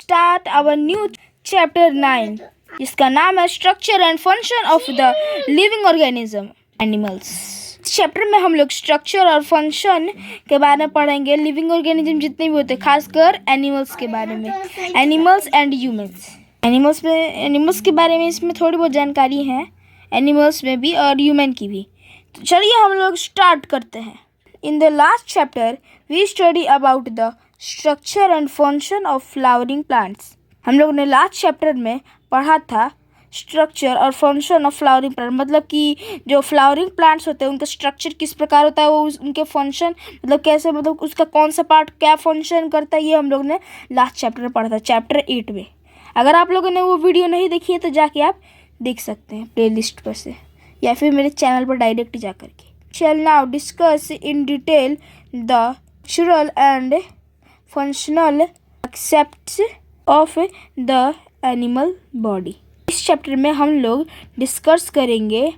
Start our new chapter 9 जिसका नाम है structure and function of the living organism animals. Chapter में हम लोग स्ट्रक्चर और फंक्शन के बारे में पढ़ेंगे। लिविंग ऑर्गेनिज्म जितने भी होते हैं, खासकर एनिमल्स के बारे में, एनिमल्स एंड ह्यूमंस। एनिमल्स के बारे में इसमें थोड़ी बहुत जानकारी है, एनिमल्स में भी और ह्यूमन की भी। तो चलिए हम लोग स्टार्ट करते हैं। In the last chapter we study about the structure and function of flowering plants. हम लोग ने लास्ट चैप्टर में पढ़ा था स्ट्रक्चर और फंक्शन ऑफ फ्लावरिंग प्लांट, मतलब कि जो फ्लावरिंग प्लांट्स होते हैं उनका स्ट्रक्चर किस प्रकार होता है, वो उनके फंक्शन मतलब कैसे, मतलब उसका कौन सा पार्ट क्या फंक्शन करता है, ये हम लोग ने लास्ट चैप्टर में पढ़ा था, चैप्टर 8 में। अगर आप लोगों ने वो वीडियो नहीं देखी है तो जाके आप देख सकते हैं प्लेलिस्ट पर से, या फिर मेरे चैनल पर डायरेक्ट जा करके। शैल now discuss in detail the structural and functional aspects of the animal body. इस चैप्टर में हम लोग डिस्कस करेंगे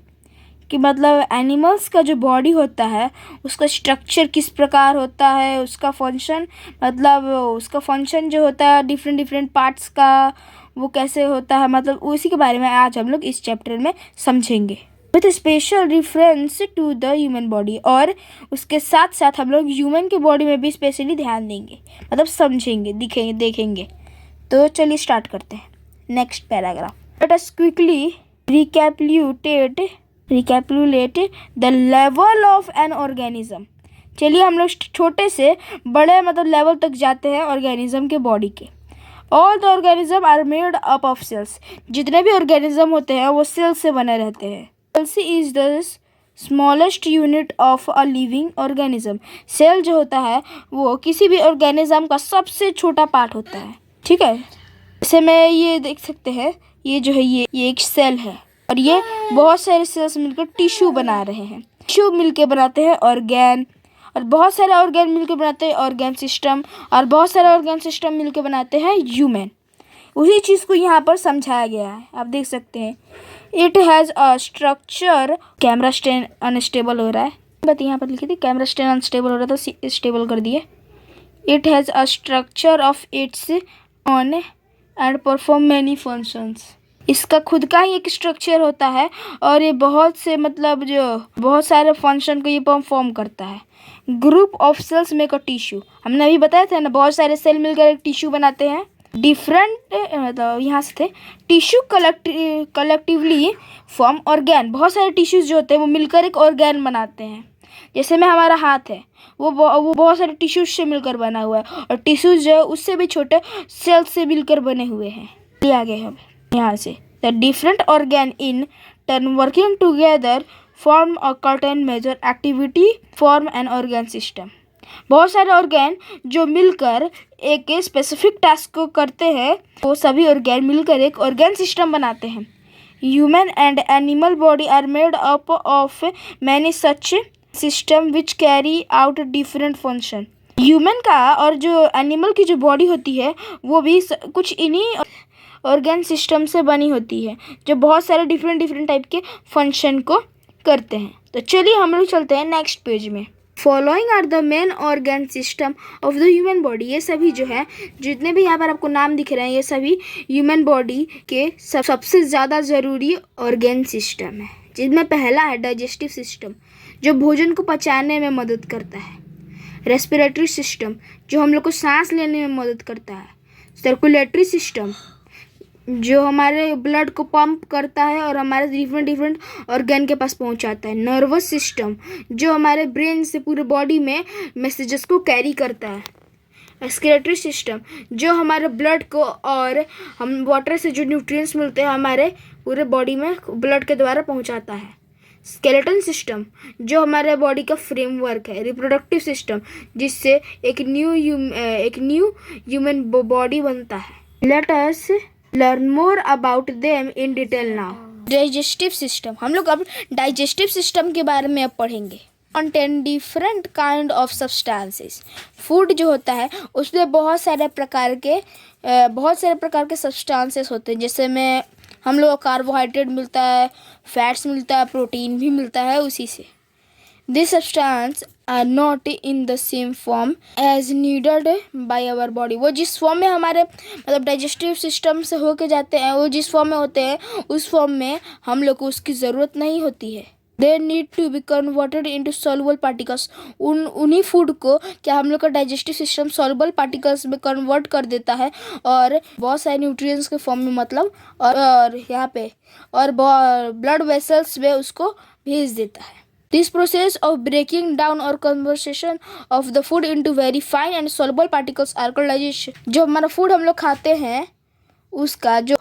कि मतलब एनिमल्स का जो बॉडी होता है उसका स्ट्रक्चर किस प्रकार होता है, उसका फंक्शन, मतलब उसका फंक्शन जो होता है डिफरेंट पार्ट्स का वो कैसे होता है, मतलब उसी के बारे में आज हम लोग इस चैप्टर में समझेंगे with special reference to the human body. और उसके साथ साथ हम लोग ह्यूमन के बॉडी में भी स्पेशली ध्यान देंगे, मतलब समझेंगे, देखेंगे। तो चलिए स्टार्ट करते हैं। Next paragraph. Let us quickly recapitulate the level of an organism। चलिए हम लोग छोटे से बड़े मतलब लेवल तक जाते हैं ऑर्गेनिज्म के बॉडी के। All the organism are made up of cells। जितने भी ऑर्गेनिज्म होते हैं वो सेल से बने रहते हैं। Cell is the smallest unit of a living organism। Cell जो होता है वो किसी भी ऑर्गेनिज्म का सबसे छोटा पार्ट होता है, ठीक है। जैसे मैं ये देख सकते हैं, ये जो है ये एक सेल है और ये बहुत सारे सेल्स मिलकर टिश्यू बना रहे हैं। टिश्यू मिलकर बनाते हैं ऑर्गेन, और बहुत सारे ऑर्गेन मिलकर बनाते हैं ऑर्गेन सिस्टम, और बहुत सारे ऑर्गेन सिस्टम मिलकर बनाते हैं ह्यूमन। उसी चीज़ को यहाँ पर समझाया गया है, आप देख सकते हैं। It has a structure. Camera stand unstable हो रहा है, बट यहाँ पर लिखी थी कैमरा स्टैंड अनस्टेबल हो रहा था, स्टेबल कर दिए। It has a structure of its on and perform many functions. इसका खुद का ही एक स्ट्रक्चर होता है और ये बहुत से मतलब जो बहुत सारे फंक्शन को ये परफॉर्म करता है। Group of cells make a tissue. हमने अभी बताया था ना, बहुत सारे सेल मिलकर एक टिश्यू बनाते हैं। डिफरेंट मतलब यहाँ से थे टिश्यू कलेक्टिवली फॉर्म ऑर्गेन। बहुत सारे टिश्यूज जो होते हैं वो मिलकर एक ऑर्गेन बनाते हैं। जैसे में हमारा हाथ है वो बहुत सारे टिश्यूज से मिलकर बना हुआ है, और टिश्यूज जो है उससे भी छोटे सेल्स से मिलकर बने हुए हैं। ये आगे हम यहाँ से the different organ in turn working together form a certain major activity form an organ system. बहुत सारे ऑर्गेन जो मिलकर एक स्पेसिफिक टास्क को करते हैं, वो सभी ऑर्गेन मिलकर एक ऑर्गेन सिस्टम बनाते हैं। Human and animal body are made up of many such system which carry out different function. Human का और जो एनिमल की जो बॉडी होती है वो भी कुछ इन्हीं ऑर्गेन सिस्टम से बनी होती है, जो बहुत सारे डिफरेंट टाइप के फंक्शन को करते हैं। तो चलिए हम लोग चलते हैं नेक्स्ट पेज में। Following are the main organ system of the human body. ये सभी जो है जितने भी यहाँ पर आपको नाम दिख रहे हैं ये सभी ह्यूमन बॉडी के सबसे ज़्यादा ज़रूरी ऑर्गेन सिस्टम है, जिनमें पहला है डाइजेस्टिव सिस्टम जो भोजन को पचाने में मदद करता है। रेस्पिरेटरी सिस्टम जो हम लोग को सांस लेने में मदद करता है। सर्कुलेटरी सिस्टम जो हमारे ब्लड को पंप करता है और हमारे डिफरेंट ऑर्गन के पास पहुंचाता है। नर्वस सिस्टम जो हमारे ब्रेन से पूरे बॉडी में मैसेजेस को कैरी करता है। एक्सक्रीटरी सिस्टम जो हमारे ब्लड को और हम वाटर से जो न्यूट्रिएंट्स मिलते हैं हमारे पूरे बॉडी में ब्लड के द्वारा पहुंचाता है। स्केलेटन सिस्टम जो हमारे बॉडी का फ्रेमवर्क है। रिप्रोडक्टिव सिस्टम जिससे एक न्यू ह्यूमन बॉडी बनता है। Let us learn more about them in detail now. Digestive system, हम लोग अब डाइजेस्टिव सिस्टम के बारे में अब पढ़ेंगे। Contain different kind of substances. Food जो होता है उसमें बहुत सारे प्रकार के सब्सटेंसेस होते हैं, जैसे में हम लोग को कार्बोहाइड्रेट मिलता है, फैट्स मिलता है, प्रोटीन भी मिलता है उसी से। This substance are not in the same form as needed by our body. वो जिस फॉर्म में हमारे मतलब डाइजेस्टिव सिस्टम से होके जाते हैं, वो जिस फॉर्म में होते हैं उस फॉर्म में हम लोग को उसकी ज़रूरत नहीं होती है। They need to be converted into soluble particles. उन्हीं फूड को क्या हम लोग का डाइजेस्टिव सिस्टम सॉल्युबल पार्टिकल्स में कन्वर्ट कर देता है और बहुत सारे न्यूट्रिएंट्स के फॉर्म में मतलब और यहाँ पे और ब्लड वेसल्स में उसको भेज देता है। This process of breaking down और conversation of the food into very fine and soluble particles are called digestion. जो हमारा फूड हम लोग खाते हैं उसका जो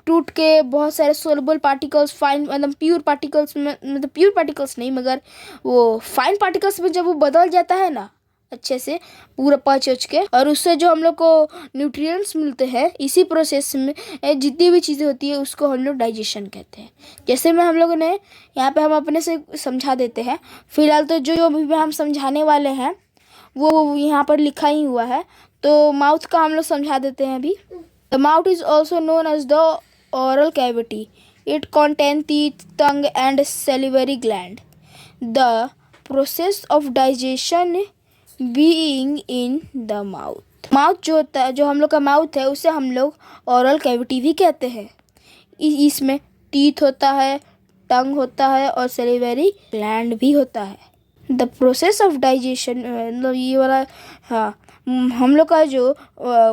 टूट के बहुत सारे सोलबल पार्टिकल्स फाइन मतलब प्योर पार्टिकल्स में मतलब प्योर पार्टिकल्स नहीं मगर वो फाइन पार्टिकल्स में जब वो बदल जाता है ना अच्छे से पूरा पच के, और उससे जो हम लोग को न्यूट्रिएंट्स मिलते हैं, इसी प्रोसेस में जितनी भी चीज़ें होती है उसको हम लोग डाइजेशन कहते हैं। जैसे में हम लोगों ने यहाँ पे हम अपने से समझा देते हैं। फिलहाल तो जो भी हम समझाने वाले हैं वो यहाँ पर लिखा ही हुआ है, तो माउथ का हम लोग समझा देते हैं अभी। The mouth is also known as the oral cavity. It contains teeth, tongue, and salivary gland. The process of digestion being in the mouth. Mouth जो होता है, जो हम लोग का माउथ है, उसे हम लोग oral cavity भी कहते हैं। इसमें टीथ होता है, टंग होता है और salivary gland भी होता है। द प्रोसेस ऑफ डाइजेशन मतलब ये वाला हाँ हम लोग का जो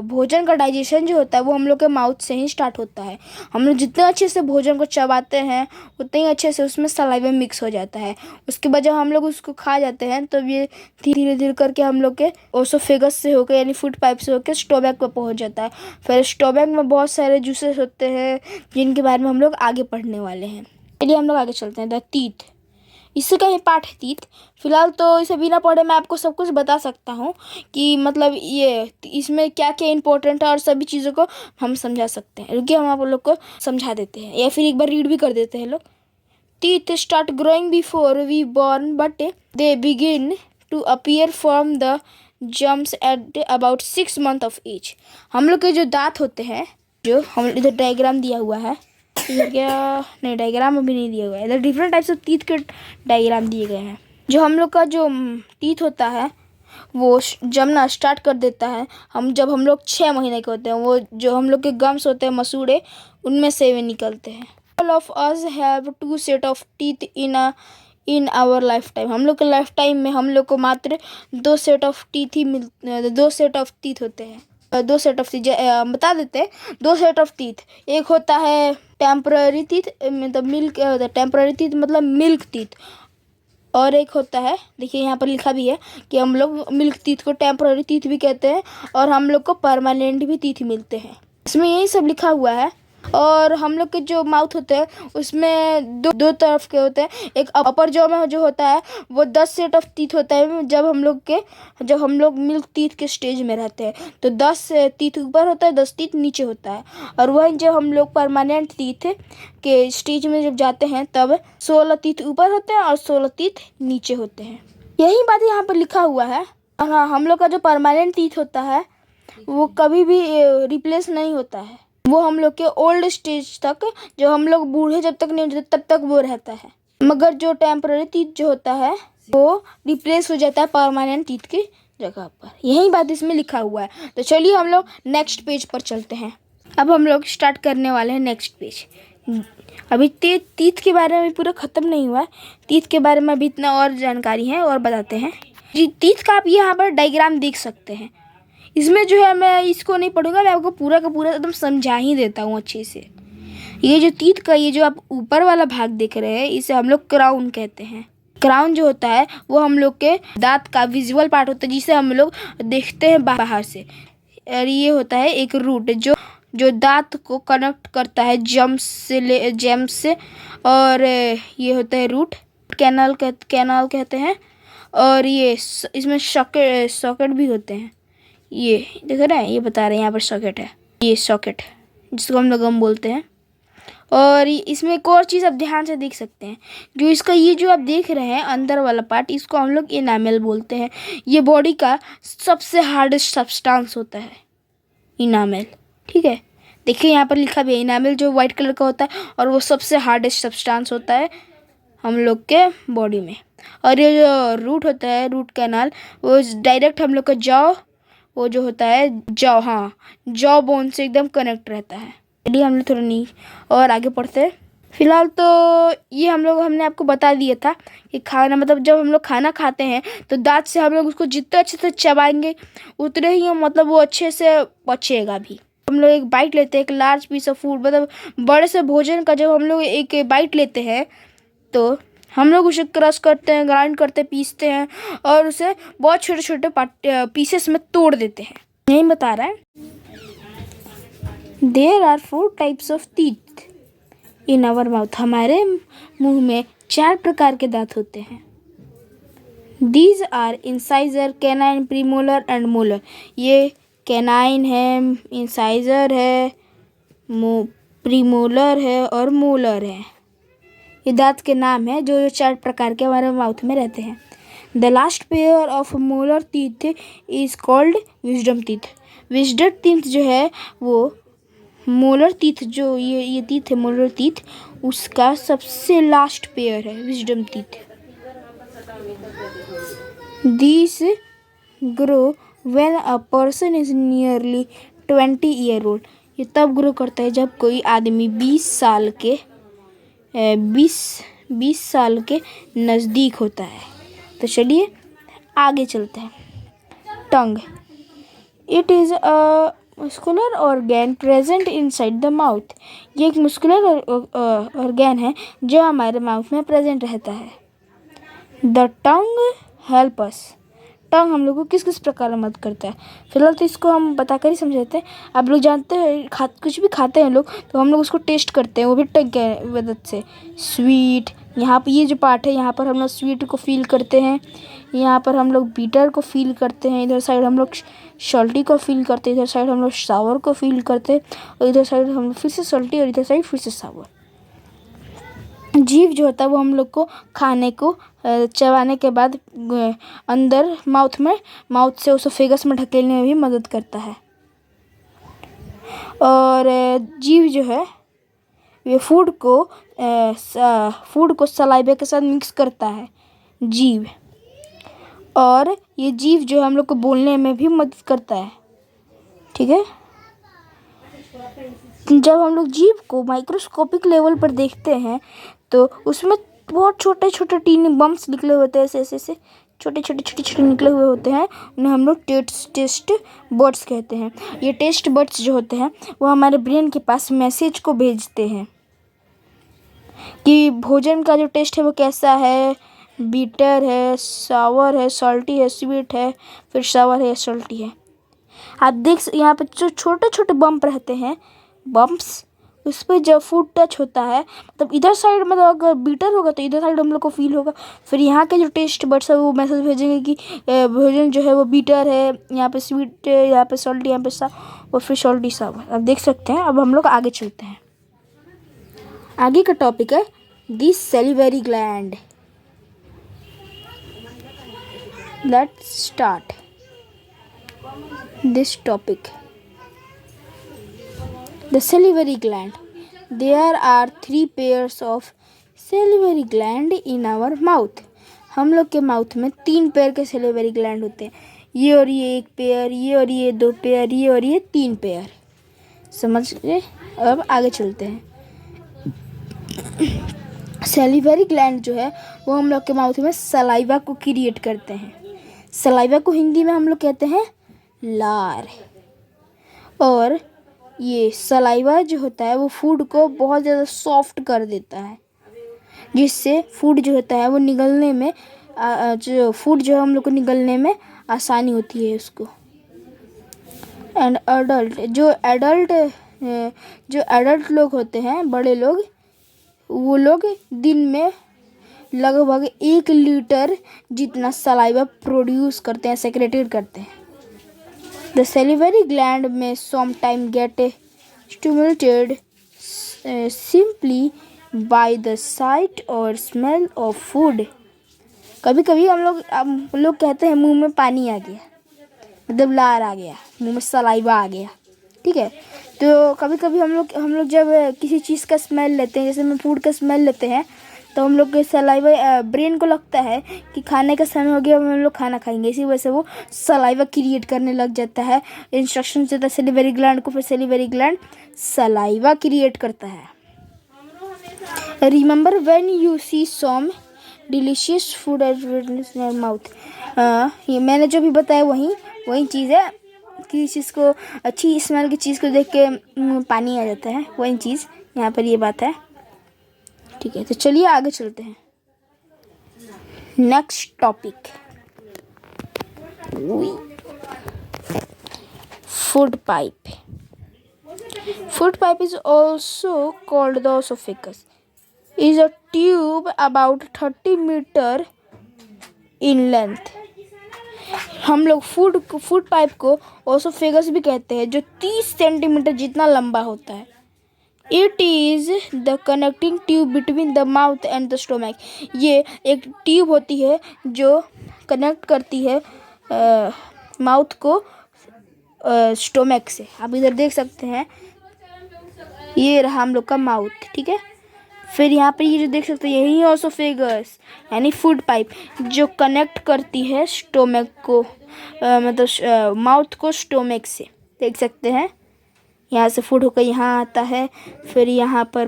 भोजन का डाइजेशन जो होता है वो हम लोग के माउथ से ही स्टार्ट होता है। हम लोग जितने अच्छे से भोजन को चबाते हैं उतने ही अच्छे से उसमें सलाइवा मिक्स हो जाता है। उसके बाद जब हम लोग उसको खा जाते हैं तो ये धीरे धीरे करके हम लोग के ओसोफेगस से होकर यानी फूड पाइप से होकर स्टोमैक पर पहुंच जाता है। फिर स्टोमैक में बहुत सारे जूसेस होते हैं जिनके बारे में हम लोग आगे पढ़ने वाले हैं। चलिए हम लोग आगे चलते हैं। द टीथ, इससे का ये पार्ट है टीथ। फिलहाल तो इसे बिना पढ़े मैं आपको सब कुछ बता सकता हूँ कि मतलब ये इसमें क्या क्या इंपॉर्टेंट है और सभी चीज़ों को हम समझा सकते हैं। रुकिए हम आप लोग को समझा देते हैं या फिर एक बार रीड भी कर देते हैं लोग। Teeth start growing before we born but they begin to appear from the gums at about 6 months of age. हम लोग के जो दांत होते हैं, जो हम इधर डायग्राम दिया हुआ है, इधर क्या नहीं डायग्राम अभी नहीं दिया हुआ है, इधर डिफरेंट टाइप्स ऑफ टीथ के डायग्राम दिए गए हैं। जो हम लोग का जो टीथ होता है वो जमना स्टार्ट कर देता है जब हम लोग 6 महीने के होते हैं। वो जो हम लोग के गम्स होते हैं मसूड़े, उनमें से वे निकलते हैं। All of us have 2 set of teeth in our lifetime. हम लोग के लाइफ टाइम में हम लोग को मात्र 2 set of teeth he 2 set of teeth होते हैं। 2 सेट ऑफ टीथ बता देते हैं। 2 सेट ऑफ टीथ, एक होता है टेम्पररी टीथ मतलब मिल्क टेम्पररी टीथ मतलब मिल्क टीथ, और एक होता है देखिए यहाँ पर लिखा भी है कि हम लोग मिल्क टीथ को टेम्पररी टीथ भी कहते हैं और हम लोग को परमानेंट भी टीथ मिलते हैं। इसमें यही सब लिखा हुआ है। और हम लोग के जो माउथ होते हैं उसमें दो तरफ के होते हैं। एक अपर जॉ में जो होता है वो 10 सेट ऑफ टीथ होता है। जब हम लोग मिल्क टीथ के स्टेज में रहते हैं तो 10 टीथ ऊपर होता है, 10 टीथ नीचे होता है। और वहीं जब हम लोग परमानेंट टीथ के स्टेज में जब जाते हैं तब 16 टीथ ऊपर होते हैं और 16 टीथ नीचे होते हैं। यही बात यहाँ पर लिखा हुआ है। और हाँ, हम लोग का जो परमानेंट टीथ होता है वो कभी भी रिप्लेस नहीं होता है। वो हम लोग के ओल्ड स्टेज तक, जो हम लोग बूढ़े जब तक नहीं होते तब तक वो रहता है। मगर जो टेम्पररी टीथ जो होता है वो रिप्लेस हो जाता है परमानेंट टीथ की जगह पर। यही बात इसमें लिखा हुआ है। तो चलिए हम लोग नेक्स्ट पेज पर चलते हैं। अब हम लोग स्टार्ट करने वाले हैं नेक्स्ट पेज। अभी टीथ के बारे में पूरा ख़त्म नहीं हुआ है। टीथ के बारे में अभी इतना और जानकारी है और बताते हैं जी। टीथ का आप यहाँ पर डायग्राम देख सकते हैं। इसमें जो है मैं इसको नहीं पढ़ूंगा, मैं आपको पूरा का पूरा एकदम समझा ही देता हूँ अच्छे से। ये जो टीथ का ये जो आप ऊपर वाला भाग देख रहे हैं इसे हम लोग क्राउन कहते हैं। क्राउन जो होता है वो हम लोग के दांत का विजुअल पार्ट होता है जिसे हम लोग देखते हैं बाहर से। और ये होता है एक रूट जो दांत को कनेक्ट करता है जेम्स से और ये होता है रूट कैनाल कहते हैं। और ये इसमें सॉकेट भी होते हैं। ये देख रहे हैं, ये बता रहे हैं यहाँ पर सॉकेट है, ये सॉकेट जिसको हम लोग बोलते हैं। और इसमें एक और चीज़ आप ध्यान से देख सकते हैं, जो इसका ये जो आप देख रहे हैं अंदर वाला पार्ट, इसको हम लोग इनामेल बोलते हैं। ये बॉडी का सबसे हार्डेस्ट सब्सटेंस होता है इनामेल। ठीक है, देखिए यहाँ पर लिखा भी है इनामेल जो वाइट कलर का होता है और वो सबसे हार्डेस्ट सब्सटेंस होता है हम लोग के बॉडी में। और ये जो रूट होता है, रूट कैनाल, वो डायरेक्ट हम लोग का जॉ, वो जो होता है जॉ, हाँ, जॉ बोन से एकदम कनेक्ट रहता है। चलिए हम लोग थोड़ा नहीं और आगे पढ़ते हैं। फिलहाल तो ये हमने आपको बता दिया था कि खाना मतलब जब हम लोग खाना खाते हैं तो दांत से हम लोग उसको जितने अच्छे से चबाएंगे उतने ही मतलब वो अच्छे से पचेगा भी। हम लोग एक बाइट लेते हैं, एक लार्ज पीस ऑफ फूड, मतलब बड़े से भोजन का जब हम लोग एक बाइट लेते हैं तो हम लोग उसे क्रश करते हैं, ग्राइंड करते, पीसते हैं और उसे बहुत छोटे छोटे पीसेस में तोड़ देते हैं। यही बता रहा है। There are 4 types of teeth in our mouth. हमारे मुंह में 4 प्रकार के दांत होते हैं। These are incisor, canine, premolar and molar. ये कैनाइन है, इंसाइजर है, प्रीमोलर है और मोलर है। ये दांत के नाम है जो 4 प्रकार के हमारे माउथ में रहते हैं। The last pair of molar teeth is called wisdom teeth. Wisdom teeth जो है वो मोलर टीथ, जो ये टीथ है मोलर टीथ, उसका सबसे लास्ट पेयर है wisdom teeth. This grow when a person is nearly 20 year old. ये तब ग्रो करता है जब कोई आदमी 20 साल के नज़दीक होता है। तो चलिए आगे चलते हैं। Tongue, it is a muscular organ present inside the mouth. ये एक मस्कुलर ऑर्गेन है जो हमारे माउथ में प्रेजेंट रहता है। The tongue help us. टंग हम लोग को किस किस प्रकार में मदद करता है, फिलहाल तो इसको हम बताकर ही समझाते हैं। आप लोग जानते हैं कुछ भी खाते हैं लोग तो हम लोग उसको टेस्ट करते हैं, वो भी टंग के मदद से। स्वीट, यहाँ पर ये जो पार्ट है यहाँ पर हम लोग स्वीट को फील करते हैं, यहाँ पर हम लोग बीटर को फील करते हैं, इधर साइड हम लोग सॉल्टी को फील करते हैं, इधर साइड हम लोग सावर को फील करते हैं और इधर साइड हम लोग फिर से सॉल्टी और इधर साइड फिर से सावर। जीभ जो होता है वो हम लोग को खाने को चबाने के बाद अंदर माउथ से ओसोफेगस में ढकेलने में भी मदद करता है। और जीभ जो है ये फूड को सलाइवा के साथ मिक्स करता है जीभ। और ये जीभ जो हम लोग को बोलने में भी मदद करता है, ठीक है। जब हम लोग जीभ को माइक्रोस्कोपिक लेवल पर देखते हैं तो उसमें बहुत छोटे छोटे टीनी बम्प्स निकले होते हैं, ऐसे छोटे निकले हुए होते हैं। उन्हें हम लोग टेस्ट बर्ड्स कहते हैं। ये टेस्ट बर्ड्स जो होते हैं वो हमारे ब्रेन के पास मैसेज को भेजते हैं कि भोजन का जो टेस्ट है वो कैसा है, बीटर है, सावर है, सॉल्टी है, स्वीट है, फिर सावर है, सॉल्टी है। आप देख यहाँ पे जो छोटे छोटे बम्प रहते हैं, बम्प्स, उस पर जब फूड टच होता है मतलब इधर साइड मतलब अगर बीटर होगा तो इधर साइड हम लोग को फील होगा, फिर यहाँ के जो टेस्ट बड्स है वो मैसेज भेजेंगे कि भोजन जो है वो बीटर है, यहाँ पे स्वीट है, यहाँ पे सॉल्टी, यहाँ पे सा और फिर सॉल्टी सावर। आप देख सकते हैं। अब हम लोग आगे चलते हैं। आगे का टॉपिक है the salivary gland. Let's start this topic. The salivary gland. There are 3 pairs of salivary gland in our mouth. हम लोग के माउथ में 3 पेयर के salivary gland होते हैं। ये और ये 1 पेयर, ये और ये 2 पेयर, ये और ये 3 पेयर। समझ गए? अब आगे चलते हैं। salivary gland जो है वो हम लोग के माउथ में सलाइवा को क्रिएट करते हैं। सलाइवा को हिंदी में हम लोग कहते हैं लार। और ये सलाइवा जो होता है वो फूड को बहुत ज़्यादा सॉफ्ट कर देता है, जिससे फूड जो होता है वो निगलने में जो फूड जो है हम लोग को निगलने में आसानी होती है उसको। एंड जो एडल्ट लोग होते हैं, बड़े लोग, वो लोग दिन में लगभग 1 लीटर जितना सलाइवा प्रोड्यूस करते हैं, सेक्रेटेड करते हैं। The salivary gland may sometimes get stimulated simply by the sight or smell of food. कभी कभी हम लोग कहते हैं मुंह में पानी आ गया, मतलब लार आ गया, मुंह में सलाइवा आ गया, ठीक है। तो कभी कभी हम लोग जब किसी चीज़ का स्मेल लेते हैं, जैसे हम फूड का स्मेल लेते हैं तो हम लोग के सलाइवा ब्रेन को लगता है कि खाने का समय हो गया, हम लोग खाना खाएंगे। इसी वजह से वो सलाइवा क्रिएट करने लग जाता है, इंस्ट्रक्शन देता है सलिवरी ग्लैंड को, फिर सलिवरी ग्लैंड सलाइवा क्रिएट करता है। Remember when you see some delicious food as in your mouth. ये मैंने जो भी बताया वही चीज़ है। किसी चीज़ को, अच्छी स्मेल की चीज़ को देख के पानी आ जाता है, वही चीज़ यहाँ पर ये बात है। ठीक है, तो चलिए आगे चलते हैं। Next topic, food pipe. Food pipe is also called the esophagus. Is a tube about 30 meter in length. हम लोग फूड पाइप को ओसोफेगस भी कहते हैं, जो 30 सेंटीमीटर जितना लंबा होता है। It is the connecting tube between the mouth and the stomach. ये एक ट्यूब होती है जो कनेक्ट करती है माउथ को स्टोमक से। आप इधर देख सकते हैं, ये रहा हम लोग का माउथ, ठीक है। फिर यहाँ पे ये जो देख सकते हैं, यही ओसोफेगस यानी फूड पाइप जो कनेक्ट करती है स्टोमक को, मतलब माउथ को स्टोमक से। देख सकते हैं, यहाँ से फूड होकर यहाँ आता है, फिर यहाँ पर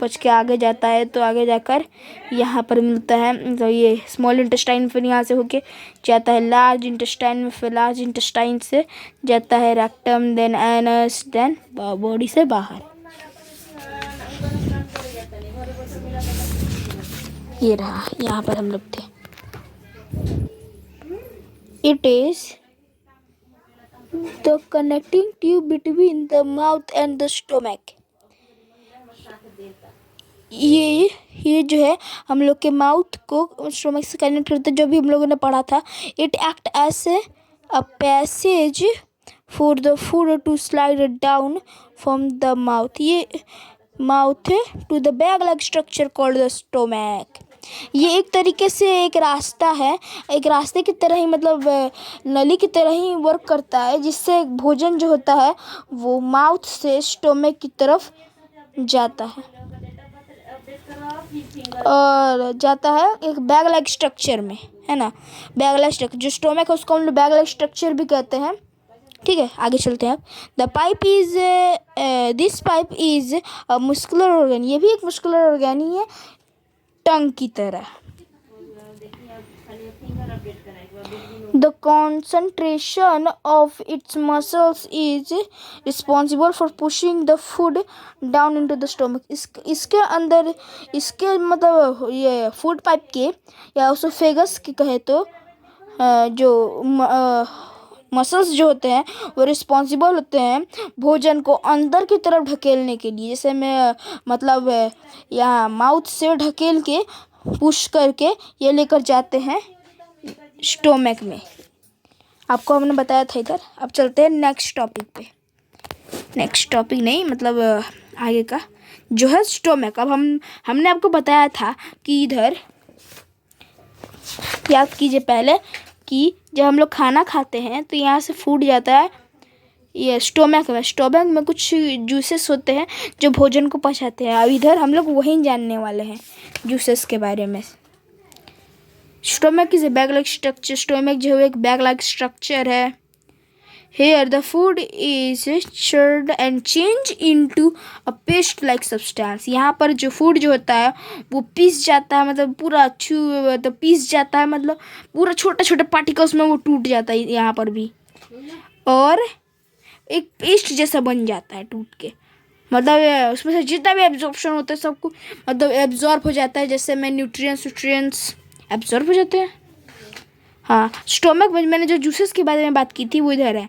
पच के आगे जाता है, तो आगे जाकर यहाँ पर मिलता है, तो ये स्मॉल इंटेस्टाइन, फिर यहाँ से होके जाता है लार्ज इंटेस्टाइन में, फिर लार्ज इंटेस्टाइन से जाता है rectum, then anus, then body से बाहर। ये रहा, यहाँ पर हम लोग थे। It is the connecting tube between the mouth and the stomach. ये जो है हम लोग के माउथ को स्टोमक से कनेक्ट करते, जो भी हम लोगों ने पढ़ा था। It act as a passage for the food to slide down from the mouth. ये mouth to the bag like structure called the stomach. ये एक तरीके से एक रास्ता है, एक रास्ते की तरह ही, मतलब नली की तरह ही वर्क करता है, जिससे भोजन जो होता है वो माउथ से स्टोमक की तरफ जाता है और जाता है एक बैग लाइक स्ट्रक्चर में, है ना। बैग लाइक स्ट्रक्चर, जो स्टोमक है उसको हम लोग बैग लाइक स्ट्रक्चर भी कहते हैं। ठीक है, आगे चलते हैं। The pipe is this pipe is a muscular organ. ये भी एक मस्कुलर ऑर्गन ही है, टंग की तरह। The concentration of its muscles is responsible for pushing the food down into the stomach. इसके अंदर, इसके मतलब ये फूड पाइप के या ओसोफेगस की कहे तो जो मसल्स जो होते हैं वो रिस्पॉन्सिबल होते हैं भोजन को अंदर की तरफ ढकेलने के लिए। जैसे मैं मतलब यहाँ माउथ से ढकेल के पुश करके ये लेकर जाते हैं स्टोमक में। आपको हमने बताया था इधर। अब चलते हैं नेक्स्ट टॉपिक पे। नेक्स्ट टॉपिक नहीं, मतलब आगे का जो है स्टोमक। अब हमने आपको बताया था कि इधर याद कीजिए पहले कि जब हम लोग खाना खाते हैं तो यहाँ से फूड जाता है ये स्टोमक में। स्टोमक में कुछ जूसेस होते हैं जो भोजन को पचाते हैं। अब इधर हम लोग वही जानने वाले हैं जूसेस के बारे में। Stomach is a bag like structure. Stomach जो है एक बैग लाइक स्ट्रक्चर है। Here the food is churned and change into a paste like substance. यहाँ पर जो फूड जो होता है वो पीस जाता है, मतलब पूरा तो पीस जाता है, मतलब पूरा छोटे छोटे पार्टिकल्स में वो टूट जाता है यहाँ पर भी, और एक पेस्ट जैसा बन जाता है टूट के। मतलब उसमें से जितना भी एब्जॉर्प्शन होता है सबको मतलब एब्जॉर्ब हो जाता है, जैसे में न्यूट्रिएंट्स एब्जॉर्ब हो जाते हैं। हाँ, स्टोमक में मैंने जो जूसेस के बारे में बात की थी वो इधर है।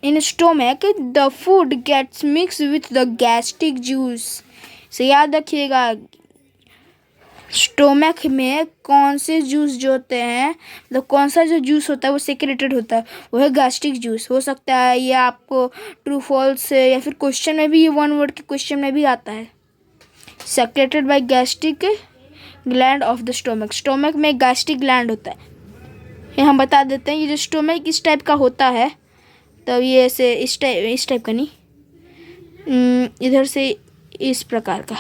In stomach the food gets mix with the gastric juice. से याद रखिएगा, स्टोमक में कौन से जूस जो होते हैं, मतलब कौन सा जो जूस होता है वो सेक्रेटेड होता है, वो है गैस्ट्रिक जूस। हो सकता है ये आपको ट्रू फॉल्स या फिर क्वेश्चन में भी, ये वन वर्ड के क्वेश्चन में भी आता है। Secreted by gastric gland of the stomach. Stomach में गैस्ट्रिक ग्लैंड होता है। ये हम बता देते हैं, ये जो स्टोमक इस टाइप का होता है, तो ये ऐसे इस टाइप का नहीं, इधर से इस प्रकार का।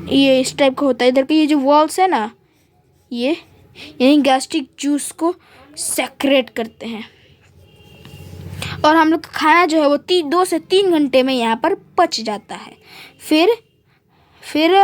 ये इस टाइप का होता है। इधर के ये जो वॉल्स है ना, ये यही गैस्ट्रिक जूस को सेक्रेट करते हैं और हम लोग का खाना जो है वो 2 से 3 घंटे में यहाँ पर पच जाता है। फिर